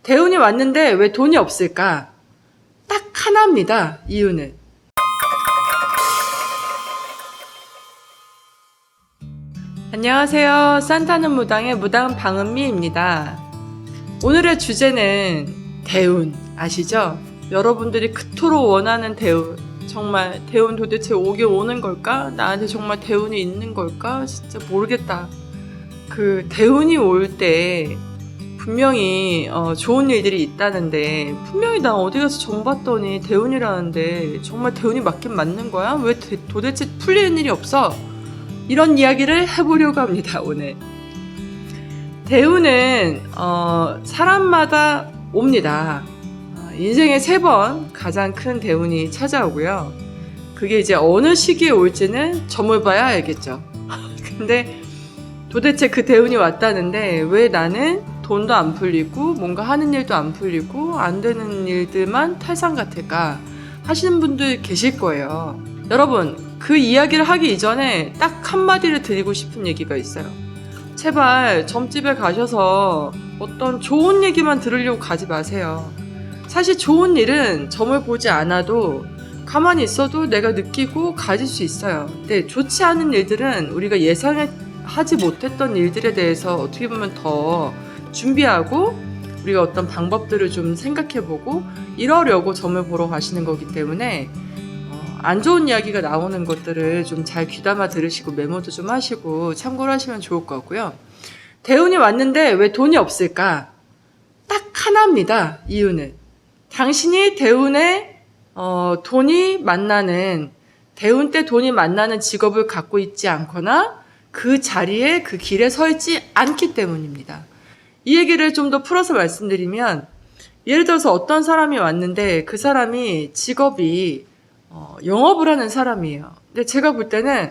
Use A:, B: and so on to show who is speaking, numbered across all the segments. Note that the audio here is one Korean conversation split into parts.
A: 대운이 왔는데 왜 돈이 없을까? 딱 하나입니다. 이유는. 안녕하세요. 산타는 무당의 무당 방은미입니다. 오늘의 주제는 대운 아시죠? 여러분들이 그토록 원하는 대운. 정말 대운 도대체 오긴 오는 걸까? 나한테 정말 대운이 있는 걸까? 진짜 모르겠다. 그 대운이 올 때 분명히 좋은 일들이 있다는데 분명히 나 어디 가서 정 봤더니 대운이라는데 정말 대운이 맞긴 맞는 거야? 왜 도대체 풀리는 일이 없어? 이런 이야기를 해보려고 합니다. 오늘 대운은 사람마다 옵니다. 인생에 3번 가장 큰 대운이 찾아오고요. 그게 이제 어느 시기에 올지는 점을 봐야 알겠죠. 근데 도대체 그 대운이 왔다는데 왜 나는 돈도 안 풀리고 뭔가 하는 일도 안 풀리고 안 되는 일들만 탈상 같을까 하시는 분들 계실 거예요. 여러분, 그 이야기를 하기 이전에 딱 한마디를 드리고 싶은 얘기가 있어요. 제발 점집에 가셔서 어떤 좋은 얘기만 들으려고 가지 마세요. 사실 좋은 일은 점을 보지 않아도 가만히 있어도 내가 느끼고 가질 수 있어요. 근데 좋지 않은 일들은 우리가 예상하지 못했던 일들에 대해서 어떻게 보면 더 준비하고 우리가 어떤 방법들을 좀 생각해보고 이러려고 점을 보러 가시는 거기 때문에 안 좋은 이야기가 나오는 것들을 좀 잘 귀담아 들으시고 메모도 좀 하시고 참고를 하시면 좋을 것 같고요. 대운이 왔는데 왜 돈이 없을까? 딱 하나입니다. 이유는. 당신이 대운에 돈이 만나는 대운 때 돈이 만나는 직업을 갖고 있지 않거나 그 자리에 그 길에 서 있지 않기 때문입니다. 이 얘기를 좀 더 풀어서 말씀드리면 예를 들어서 어떤 사람이 왔는데 그 사람이 직업이 영업을 하는 사람이에요. 근데 제가 볼 때는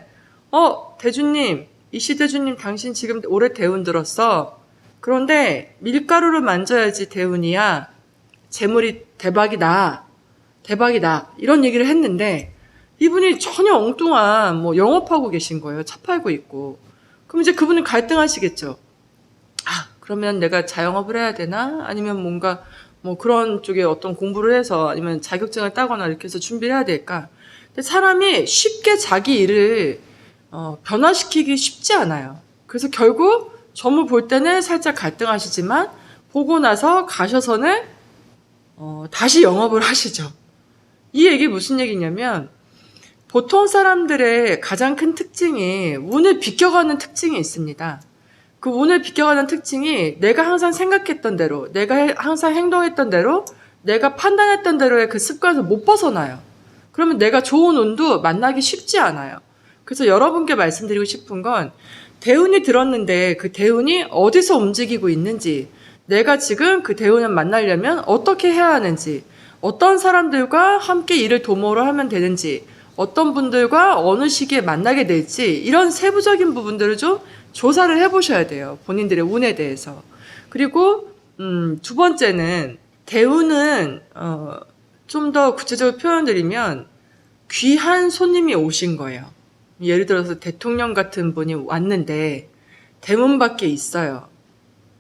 A: 대주님, 이시대주님 당신 지금 올해 대운 들었어. 그런데 밀가루를 만져야지 대운이야. 재물이 대박이다. 대박이다. 이런 얘기를 했는데 이분이 전혀 엉뚱한 영업하고 계신 거예요. 차 팔고 있고. 그럼 이제 그분은 갈등하시겠죠. 그러면 내가 자영업을 해야 되나? 아니면 뭔가 그런 쪽에 어떤 공부를 해서 아니면 자격증을 따거나 이렇게 해서 준비를 해야 될까? 근데 사람이 쉽게 자기 일을 변화시키기 쉽지 않아요. 그래서 결국 점을 볼 때는 살짝 갈등하시지만 보고 나서 가셔서는 다시 영업을 하시죠. 이 얘기 무슨 얘기냐면 보통 사람들의 가장 큰 특징이 운을 비껴가는 특징이 있습니다. 그 운을 비껴가는 특징이 내가 항상 생각했던 대로, 내가 항상 행동했던 대로, 내가 판단했던 대로의 그 습관에서 못 벗어나요. 그러면 내가 좋은 운도 만나기 쉽지 않아요. 그래서 여러분께 말씀드리고 싶은 건 대운이 들었는데 그 대운이 어디서 움직이고 있는지, 내가 지금 그 대운을 만나려면 어떻게 해야 하는지, 어떤 사람들과 함께 일을 도모를 하면 되는지, 어떤 분들과 어느 시기에 만나게 될지 이런 세부적인 부분들을 좀 조사를 해보셔야 돼요. 본인들의 운에 대해서. 그리고 2번째는 대운은 좀 더 구체적으로 표현드리면 귀한 손님이 오신 거예요. 예를 들어서 대통령 같은 분이 왔는데 대문 밖에 있어요.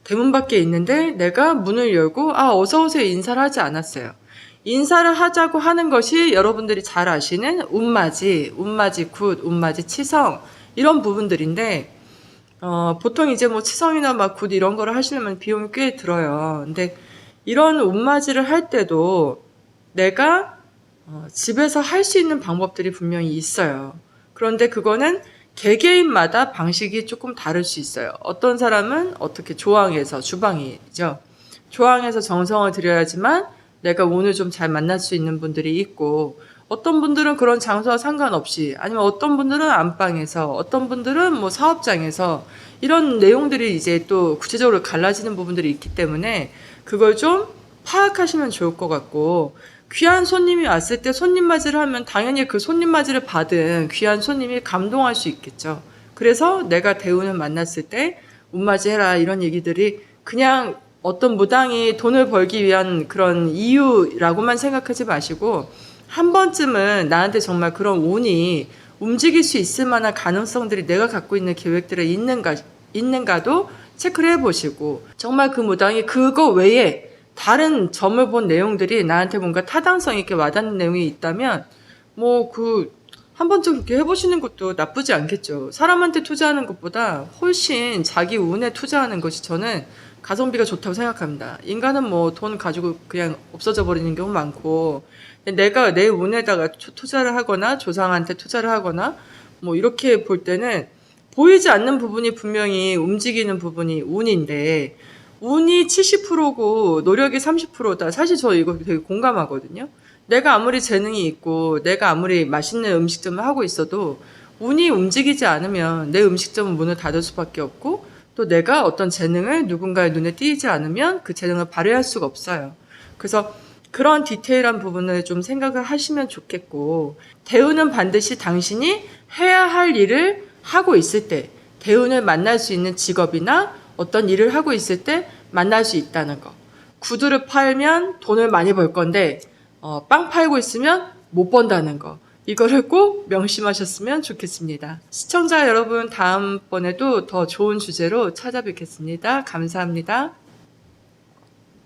A: 대문 밖에 있는데 내가 문을 열고 어서 오세요 인사를 하지 않았어요. 인사를 하자고 하는 것이 여러분들이 잘 아시는 운맞이 굿, 운맞이 치성 이런 부분들인데 보통 이제 치성이나 굿 이런 거를 하시려면 비용이 꽤 들어요. 근데 이런 운맞이를 할 때도 내가 집에서 할 수 있는 방법들이 분명히 있어요. 그런데 그거는 개개인마다 방식이 조금 다를 수 있어요. 어떤 사람은 어떻게 조항에서, 주방이죠. 조항에서 정성을 들여야지만 내가 운을 좀 잘 만날 수 있는 분들이 있고, 어떤 분들은 그런 장소와 상관없이, 아니면 어떤 분들은 안방에서, 어떤 분들은 사업장에서, 이런 내용들이 이제 또 구체적으로 갈라지는 부분들이 있기 때문에 그걸 좀 파악하시면 좋을 것 같고, 귀한 손님이 왔을 때 손님 맞이를 하면 당연히 그 손님 맞이를 받은 귀한 손님이 감동할 수 있겠죠. 그래서 내가 대운을 만났을 때 운맞이 해라 이런 얘기들이 그냥 어떤 무당이 돈을 벌기 위한 그런 이유라고만 생각하지 마시고 한 번쯤은 나한테 정말 그런 운이 움직일 수 있을 만한 가능성들이 내가 갖고 있는 계획들에 있는가도 체크를 해보시고 정말 그 무당이 그거 외에 다른 점을 본 내용들이 나한테 뭔가 타당성 있게 와닿는 내용이 있다면 뭐 한 번쯤 그렇게 해보시는 것도 나쁘지 않겠죠. 사람한테 투자하는 것보다 훨씬 자기 운에 투자하는 것이 저는 가성비가 좋다고 생각합니다. 인간은 뭐 돈 가지고 그냥 없어져 버리는 경우 많고, 내가 내 운에다가 투자를 하거나 조상한테 투자를 하거나 뭐 이렇게 볼 때는 보이지 않는 부분이 분명히 움직이는 부분이 운인데, 운이 70%고 노력이 30%다. 사실 저 이거 되게 공감하거든요. 내가 아무리 재능이 있고 내가 아무리 맛있는 음식점을 하고 있어도 운이 움직이지 않으면 내 음식점은 문을 닫을 수밖에 없고, 또 내가 어떤 재능을 누군가의 눈에 띄지 않으면 그 재능을 발휘할 수가 없어요. 그래서 그런 디테일한 부분을 좀 생각을 하시면 좋겠고, 대우는 반드시 당신이 해야 할 일을 하고 있을 때, 대운을 만날 수 있는 직업이나 어떤 일을 하고 있을 때 만날 수 있다는 거. 구두를 팔면 돈을 많이 벌 건데 빵 팔고 있으면 못 번다는 거. 이거를 꼭 명심하셨으면 좋겠습니다. 시청자 여러분, 다음번에도 더 좋은 주제로 찾아뵙겠습니다. 감사합니다.